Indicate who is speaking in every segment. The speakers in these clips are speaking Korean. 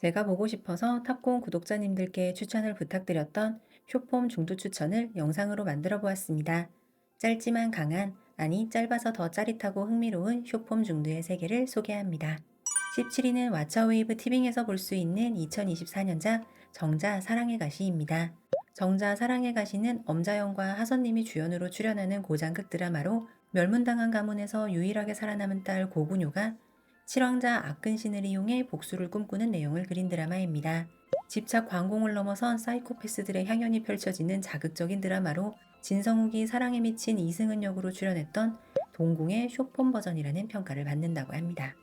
Speaker 1: 제가 보고 싶어서 탑공 구독자님들께 추천을 부탁드렸던 쇼폼 중두 추천을 영상으로 만들어 보았습니다. 짧지만 강한, 아니 짧아서 더 짜릿하고 흥미로운 쇼폼 중두의 세계를 소개합니다. 17위는 왓챠웨이브 티빙에서 볼 수 있는 2024년작 정자 사랑의 가시입니다. 정자 사랑의 가시는 엄자영과 하선님이 주연으로 출연하는 고장극 드라마로 멸문당한 가문에서 유일하게 살아남은 딸 고구녀가 칠왕자 악근신을 이용해 복수를 꿈꾸는 내용을 그린 드라마입니다. 집착 광공을 넘어선 사이코패스들의 향연이 펼쳐지는 자극적인 드라마로 진성욱이 사랑에 미친 이승은 역으로 출연했던 동궁의 쇼폼 버전이라는 평가를 받는다고 합니다.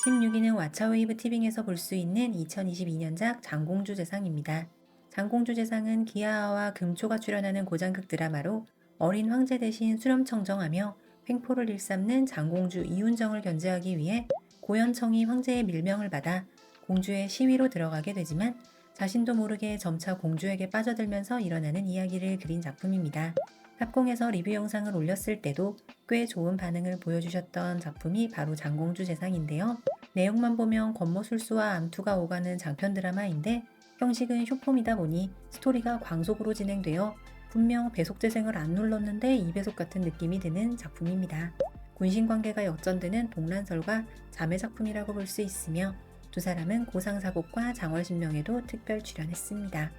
Speaker 1: 16위는 왓챠웨이브 티빙에서 볼 수 있는 2022년작 장공주 재상입니다. 장공주 재상은 기아아와 금초가 출연하는 고장극 드라마로 어린 황제 대신 수렴청정하며 횡포를 일삼는 장공주 이훈정을 견제하기 위해 고현청이 황제의 밀명을 받아 공주의 시위로 들어가게 되지만 자신도 모르게 점차 공주에게 빠져들면서 일어나는 이야기를 그린 작품입니다. 탑공에서 리뷰 영상을 올렸을 때도 꽤 좋은 반응을 보여주셨던 작품이 바로 장공주 재상인데요. 내용만 보면 권모술수와 암투가 오가는 장편 드라마인데 형식은 쇼폼이다 보니 스토리가 광속으로 진행되어 분명 배속재생을 안 눌렀는데 2배속 같은 느낌이 드는 작품입니다. 군신관계가 역전되는 동란설과 자매 작품이라고 볼 수 있으며 두 사람은 고상사곡과 장월신명에도 특별 출연했습니다.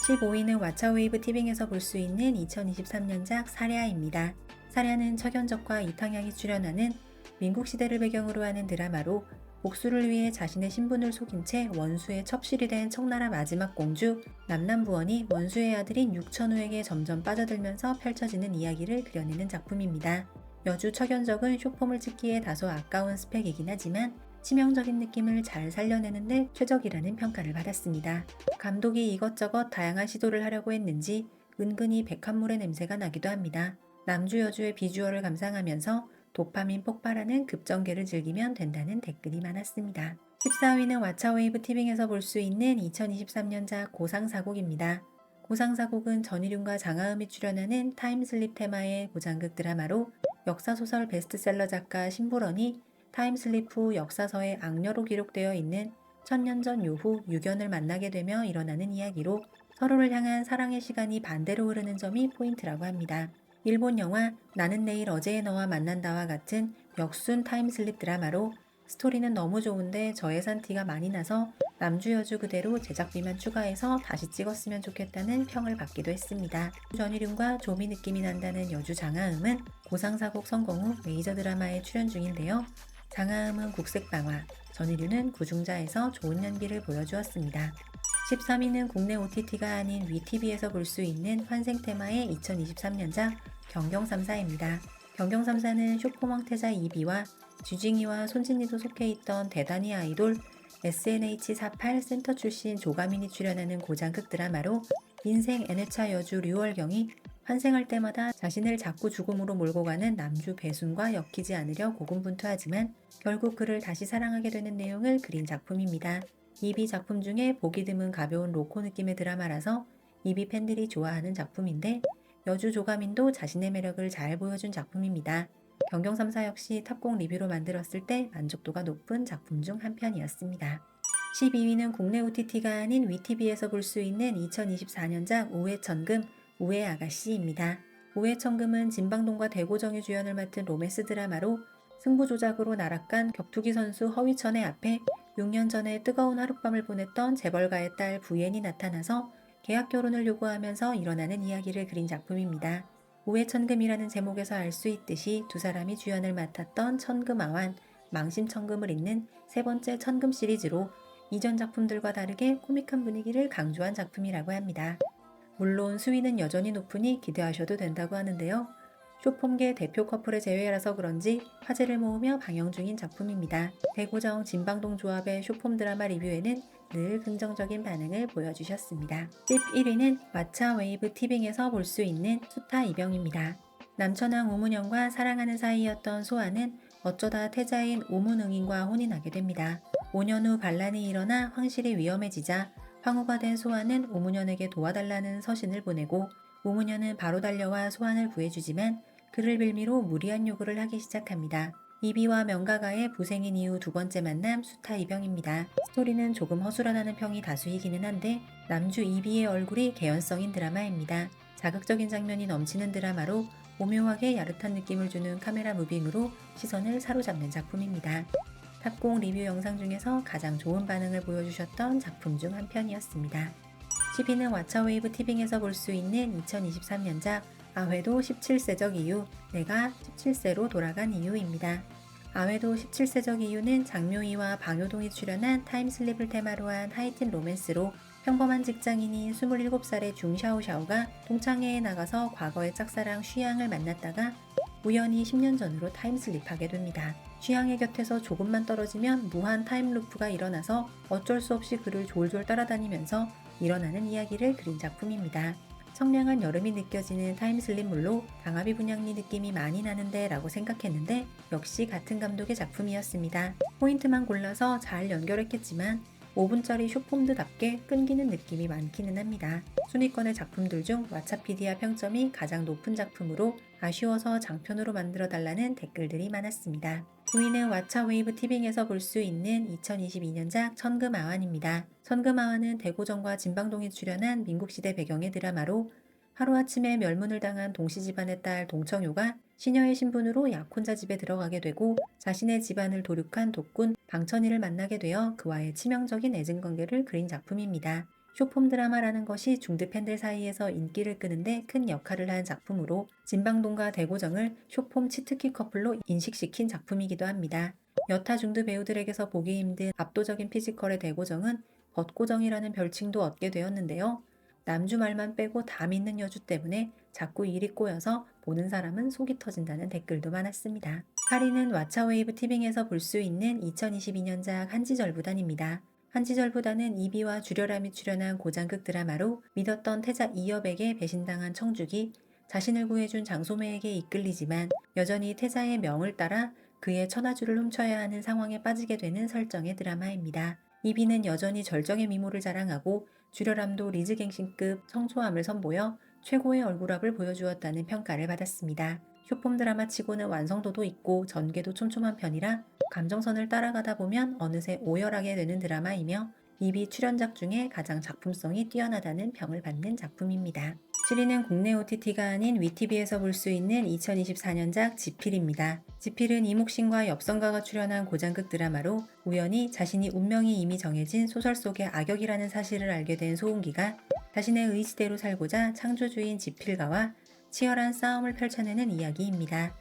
Speaker 1: 15위는 왓챠웨이브 티빙에서 볼 수 있는 2023년작 사랴입니다. 사랴는 차견적과 이탕양이 출연하는 민국 시대를 배경으로 하는 드라마로 복수를 위해 자신의 신분을 속인 채 원수의 첩실이 된 청나라 마지막 공주 남남부원이 원수의 아들인 육천우에게 점점 빠져들면서 펼쳐지는 이야기를 그려내는 작품입니다. 여주 척연적은 쇼폼을 찍기에 다소 아까운 스펙이긴 하지만 치명적인 느낌을 잘 살려내는데 최적이라는 평가를 받았습니다. 감독이 이것저것 다양한 시도를 하려고 했는지 은근히 백합물의 냄새가 나기도 합니다. 남주 여주의 비주얼을 감상하면서 도파민 폭발하는 급전개를 즐기면 된다는 댓글이 많았습니다. 14위는 왓챠웨이브 티빙에서 볼 수 있는 2023년작 고상사곡입니다. 고상사곡은 전희륜과 장하음이 출연하는 타임슬립 테마의 고장극 드라마로 역사소설 베스트셀러 작가 신보런이 타임슬립 후 역사서에 악녀로 기록되어 있는 천년 전 요후 유견을 만나게 되며 일어나는 이야기로 서로를 향한 사랑의 시간이 반대로 흐르는 점이 포인트라고 합니다. 일본 영화 나는 내일 어제의 너와 만난다와 같은 역순 타임슬립 드라마로 스토리는 너무 좋은데 저예산 티가 많이 나서 남주 여주 그대로 제작비만 추가해서 다시 찍었으면 좋겠다는 평을 받기도 했습니다. 전희륜과 조미 느낌이 난다는 여주 장하음은 고상사곡 성공 후 메이저 드라마에 출연 중인데요. 장하음은 국색방화, 전희륜은 구중자에서 좋은 연기를 보여주었습니다. 13위는 국내 OTT가 아닌 위TV에서 볼 수 있는 환생 테마의 2023년작 경경삼사입니다. 경경삼사는 쇼폼 황태자 이비와 주징이와 손진이도 속해 있던 대단히 아이돌 SNH48 센터 출신 조가민이 출연하는 고장극 드라마로 인생 N회차 여주 류월경이 환생할 때마다 자신을 자꾸 죽음으로 몰고 가는 남주 배순과 엮이지 않으려 고군분투하지만 결국 그를 다시 사랑하게 되는 내용을 그린 작품입니다. 이비 작품 중에 보기 드문 가벼운 로코 느낌의 드라마라서 이비 팬들이 좋아하는 작품인데 여주 조가민도 자신의 매력을 잘 보여준 작품입니다. 경경삼사 역시 탑공 리뷰로 만들었을 때 만족도가 높은 작품 중 한 편이었습니다. 12위는 국내 OTT가 아닌 위TV에서 볼 수 있는 2024년작 우회천금, 우회아가씨입니다. 우회천금은 진방동과 대고정이 주연을 맡은 로맨스 드라마로 승부조작으로 나락간 격투기 선수 허위천의 앞에 6년 전에 뜨거운 하룻밤을 보냈던 재벌가의 딸 부옌이 나타나서 계약 결혼을 요구하면서 일어나는 이야기를 그린 작품입니다. 우회천금이라는 제목에서 알 수 있듯이 두 사람이 주연을 맡았던 천금아완, 망심천금을 잇는 세 번째 천금 시리즈로 이전 작품들과 다르게 코믹한 분위기를 강조한 작품이라고 합니다. 물론 수위는 여전히 높으니 기대하셔도 된다고 하는데요. 쇼폼계 대표 커플의 재회라서 그런지 화제를 모으며 방영 중인 작품입니다. 대고정 진방동 조합의 쇼폼 드라마 리뷰에는 늘 긍정적인 반응을 보여주셨습니다. 11위는 왓챠웨이브 티빙에서 볼 수 있는 수타 이병입니다. 남천왕 우문영과 사랑하는 사이였던 소아는 어쩌다 태자인 우문응인과 혼이 나게 됩니다. 5년 후 반란이 일어나 황실이 위험해지자 황후가 된 소아는 우문현에게 도와달라는 서신을 보내고 우문현은 바로 달려와 소환을 구해주지만 그를 빌미로 무리한 요구를 하기 시작합니다. 이비와 명가가의 부생인 이후 두 번째 만남 수타 이병입니다. 스토리는 조금 허술하다는 평이 다수이기는 한데 남주 이비의 얼굴이 개연성인 드라마입니다. 자극적인 장면이 넘치는 드라마로 오묘하게 야릇한 느낌을 주는 카메라 무빙으로 시선을 사로잡는 작품입니다. 탑공 리뷰 영상 중에서 가장 좋은 반응을 보여주셨던 작품 중 한 편이었습니다. 10위는 왓챠웨이브 티빙에서 볼 수 있는 2023년작 아회도 17세적 이유, 내가 17세로 돌아간 이유입니다. 아회도 17세적 이유는 장묘희와 방효동이 출연한 타임슬립을 테마로 한 하이틴 로맨스로 평범한 직장인인 27살의 중샤오샤오가 동창회에 나가서 과거의 짝사랑 쉬양을 만났다가 우연히 10년 전으로 타임슬립하게 됩니다. 쉬양의 곁에서 조금만 떨어지면 무한 타임루프가 일어나서 어쩔 수 없이 그를 졸졸 따라다니면서 일어나는 이야기를 그린 작품입니다. 청량한 여름이 느껴지는 타임슬립물로 강아비 분향리 느낌이 많이 나는데 라고 생각했는데 역시 같은 감독의 작품이었습니다. 포인트만 골라서 잘 연결했겠지만 5분짜리 쇼폼드답게 끊기는 느낌이 많기는 합니다. 순위권의 작품들 중 왓챠피디아 평점이 가장 높은 작품으로 아쉬워서 장편으로 만들어달라는 댓글들이 많았습니다. 9위는 왓챠웨이브 티빙에서 볼 수 있는 2022년작 천금아완입니다. 천금아완은 대고정과 진방동이 출연한 민국시대 배경의 드라마로 하루아침에 멸문을 당한 동씨 집안의 딸 동청요가 시녀의 신분으로 약혼자 집에 들어가게 되고 자신의 집안을 도륙한 독군 방천이를 만나게 되어 그와의 치명적인 애증관계를 그린 작품입니다. 쇼폼 드라마라는 것이 중드 팬들 사이에서 인기를 끄는데 큰 역할을 한 작품으로 진방동과 대고정을 쇼폼 치트키 커플로 인식시킨 작품이기도 합니다. 여타 중드 배우들에게서 보기 힘든 압도적인 피지컬의 대고정은 벚고정이라는 별칭도 얻게 되었는데요. 남주 말만 빼고 다 믿는 여주 때문에 자꾸 일이 꼬여서 보는 사람은 속이 터진다는 댓글도 많았습니다. 8위는 왓챠웨이브 티빙에서 볼 수 있는 2022년작 한지절부단입니다. 한지절부단은 이비와 주려람이 출연한 고장극 드라마로 믿었던 태자 이엽에게 배신당한 청죽이 자신을 구해준 장소매에게 이끌리지만 여전히 태자의 명을 따라 그의 천하주를 훔쳐야 하는 상황에 빠지게 되는 설정의 드라마입니다. 이비는 여전히 절정의 미모를 자랑하고 주려람도 리즈갱신급 청초함을 선보여 최고의 얼굴합을 보여주었다는 평가를 받았습니다. 쇼폼 드라마치고는 완성도도 있고 전개도 촘촘한 편이라 감정선을 따라가다 보면 어느새 오열하게 되는 드라마이며 이비 출연작 중에 가장 작품성이 뛰어나다는 평을 받는 작품입니다. 7위는 국내 OTT가 아닌 위티비에서 볼 수 있는 2024년작 지필입니다. 지필은 이묵신과 엽성가가 출연한 고장극 드라마로 우연히 자신이 운명이 이미 정해진 소설 속의 악역이라는 사실을 알게 된 소은기가 자신의 의지대로 살고자 창조주인 지필가와 치열한 싸움을 펼쳐내는 이야기입니다.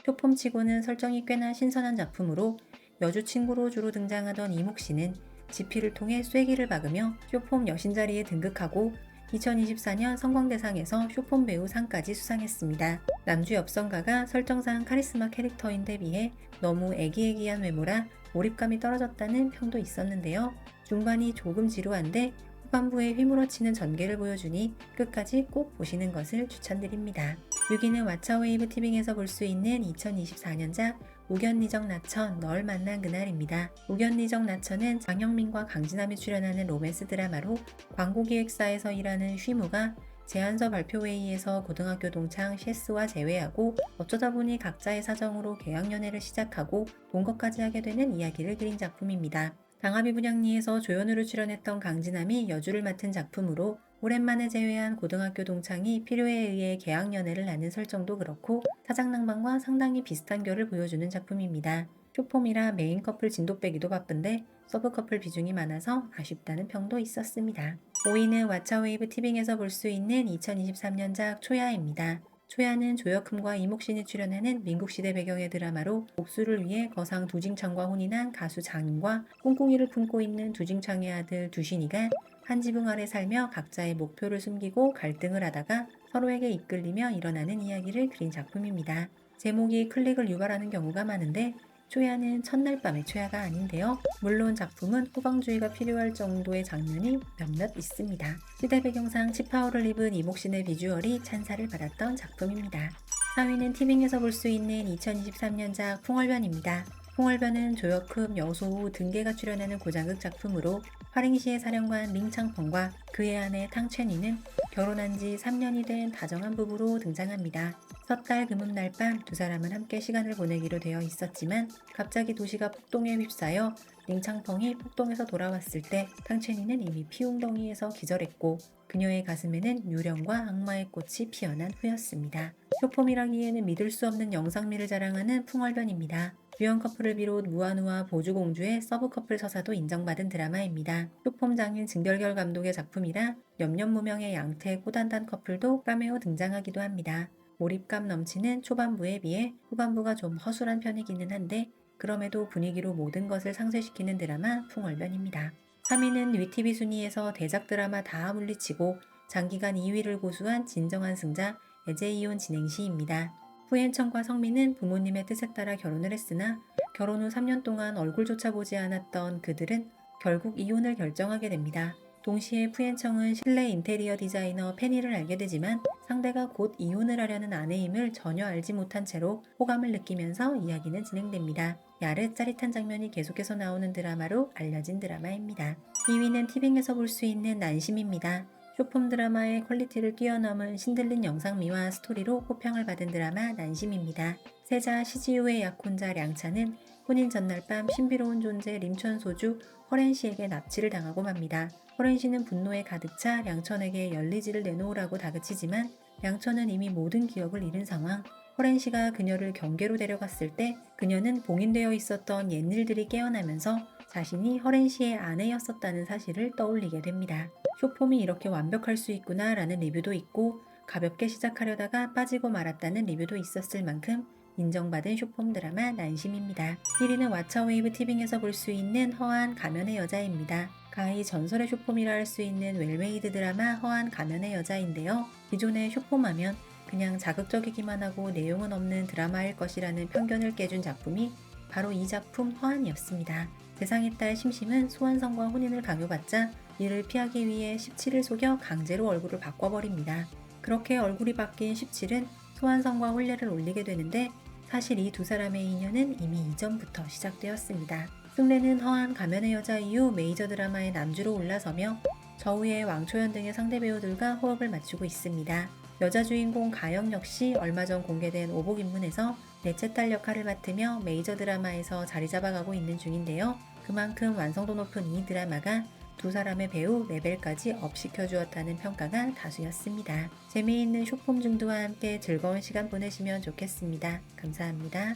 Speaker 1: 쇼폼치고는 설정이 꽤나 신선한 작품으로 여주 친구로 주로 등장하던 이묵씨는 지필을 통해 쐐기를 박으며 쇼폼 여신 자리에 등극하고 2024년 성광대상에서 쇼폼 배우 상까지 수상했습니다. 남주 엽성가가 설정상 카리스마 캐릭터인데 비해 너무 애기애기한 외모라 몰입감이 떨어졌다는 평도 있었는데요. 중반이 조금 지루한데 후반부에 휘몰아치는 전개를 보여주니 끝까지 꼭 보시는 것을 추천드립니다. 6위는 왓챠웨이브 티빙에서 볼 수 있는 2024년작 우견리정 나천 널 만난 그날입니다. 우견리정 나천은 장영민과 강진함이 출연하는 로맨스 드라마로 광고기획사에서 일하는 쉬무가 제안서 발표회의에서 고등학교 동창 셰스와 재회하고 어쩌다 보니 각자의 사정으로 계약연애를 시작하고 동거까지 하게 되는 이야기를 그린 작품입니다. 강아비 분향리에서 조연으로 출연했던 강진함이 여주를 맡은 작품으로 오랜만에 재회한 고등학교 동창이 필요에 의해 계약연애를 나눈 설정도 그렇고 사장낭방과 상당히 비슷한 결을 보여주는 작품입니다. 쇼폼이라 메인 커플 진도 빼기도 바쁜데 서브 커플 비중이 많아서 아쉽다는 평도 있었습니다. 5위는 왓챠웨이브 티빙에서 볼 수 있는 2023년작 초야입니다. 초야는 조여큼과 이목신이 출연하는 민국시대 배경의 드라마로 복수를 위해 거상 두징창과 혼인한 가수 장인과 꿍꿍이를 품고 있는 두징창의 아들 두신이가 한 지붕 아래 살며 각자의 목표를 숨기고 갈등을 하다가 서로에게 이끌리며 일어나는 이야기를 그린 작품입니다. 제목이 클릭을 유발하는 경우가 많은데 초야는 첫날 밤의 초야가 아닌데요. 물론 작품은 후방주의가 필요할 정도의 장면이 몇몇 있습니다. 시대 배경상 치파오를 입은 이목신의 비주얼이 찬사를 받았던 작품입니다. 4위는 티빙에서 볼 수 있는 2023년작 풍월변입니다. 풍월변은 조여큼, 여소우, 등계가 출연하는 고장극 작품으로 화링시의 사령관 링창펑과 그의 아내 탕첸이는 결혼한 지 3년이 된 다정한 부부로 등장합니다. 섣달 금음날 밤 두 사람은 함께 시간을 보내기로 되어 있었지만 갑자기 도시가 폭동에 휩싸여 링창펑이 폭동에서 돌아왔을 때 탕첸이는 이미 피웅덩이에서 기절했고 그녀의 가슴에는 유령과 악마의 꽃이 피어난 후였습니다. 쇼폼이라기에는 믿을 수 없는 영상미를 자랑하는 풍월변입니다. 유형 커플을 비롯 무한우와 보주공주의 서브 커플 서사도 인정받은 드라마입니다. 쇼폼 장인 증결결 감독의 작품이라 염려무명의 양태 고단단 커플도 카메오 등장하기도 합니다. 몰입감 넘치는 초반부에 비해 후반부가 좀 허술한 편이기는 한데 그럼에도 분위기로 모든 것을 상쇄시키는 드라마 풍월변입니다. 3위는 위티비 순위에서 대작 드라마 다 물리치고 장기간 2위를 고수한 진정한 승자 애제이혼 진행시입니다. 후엔청과 성민은 부모님의 뜻에 따라 결혼을 했으나 결혼 후 3년 동안 얼굴조차 보지 않았던 그들은 결국 이혼을 결정하게 됩니다. 동시에 푸엔청은 실내 인테리어 디자이너 페니를 알게 되지만 상대가 곧 이혼을 하려는 아내임을 전혀 알지 못한 채로 호감을 느끼면서 이야기는 진행됩니다. 야릇 짜릿한 장면이 계속해서 나오는 드라마로 알려진 드라마입니다. 2위는 티빙에서 볼 수 있는 난심입니다. 쇼폼 드라마의 퀄리티를 뛰어넘은 신들린 영상미와 스토리로 호평을 받은 드라마 난심입니다. 세자 시지우의 약혼자 량차는 혼인 전날 밤 신비로운 존재 림천소주 허렌 씨에게 납치를 당하고 맙니다. 허렌 씨는 분노에 가득 차 량천에게 열리지를 내놓으라고 다그치지만 량천은 이미 모든 기억을 잃은 상황. 허렌 씨가 그녀를 경계로 데려갔을 때 그녀는 봉인되어 있었던 옛일들이 깨어나면서 자신이 허렌 씨의 아내였었다는 사실을 떠올리게 됩니다. 쇼폼이 이렇게 완벽할 수 있구나 라는 리뷰도 있고 가볍게 시작하려다가 빠지고 말았다는 리뷰도 있었을 만큼 인정받은 쇼폼 드라마 난심입니다. 1위는 왓챠웨이브 티빙에서 볼 수 있는 허한 가면의 여자입니다. 가히 전설의 쇼폼이라 할 수 있는 웰메이드 드라마 허한 가면의 여자인데요. 기존의 쇼폼하면 그냥 자극적이기만 하고 내용은 없는 드라마일 것이라는 편견을 깨준 작품이 바로 이 작품 허한이었습니다. 세상의 딸 심심은 소환성과 혼인을 강요받자 이를 피하기 위해 17을 속여 강제로 얼굴을 바꿔버립니다. 그렇게 얼굴이 바뀐 17은 소환성과 혼례를 올리게 되는데 사실 이 두 사람의 인연은 이미 이전부터 시작되었습니다. 승래는 허한 가면의 여자 이후 메이저 드라마의 남주로 올라서며 저우의 왕초연 등의 상대 배우들과 호흡을 맞추고 있습니다. 여자 주인공 가영 역시 얼마 전 공개된 오복 입문에서 넷째 딸 역할을 맡으며 메이저 드라마에서 자리 잡아가고 있는 중인데요. 그만큼 완성도 높은 이 드라마가 두 사람의 배우 레벨까지 업시켜주었다는 평가가 다수였습니다. 재미있는 쇼폼 중두와 함께 즐거운 시간 보내시면 좋겠습니다. 감사합니다.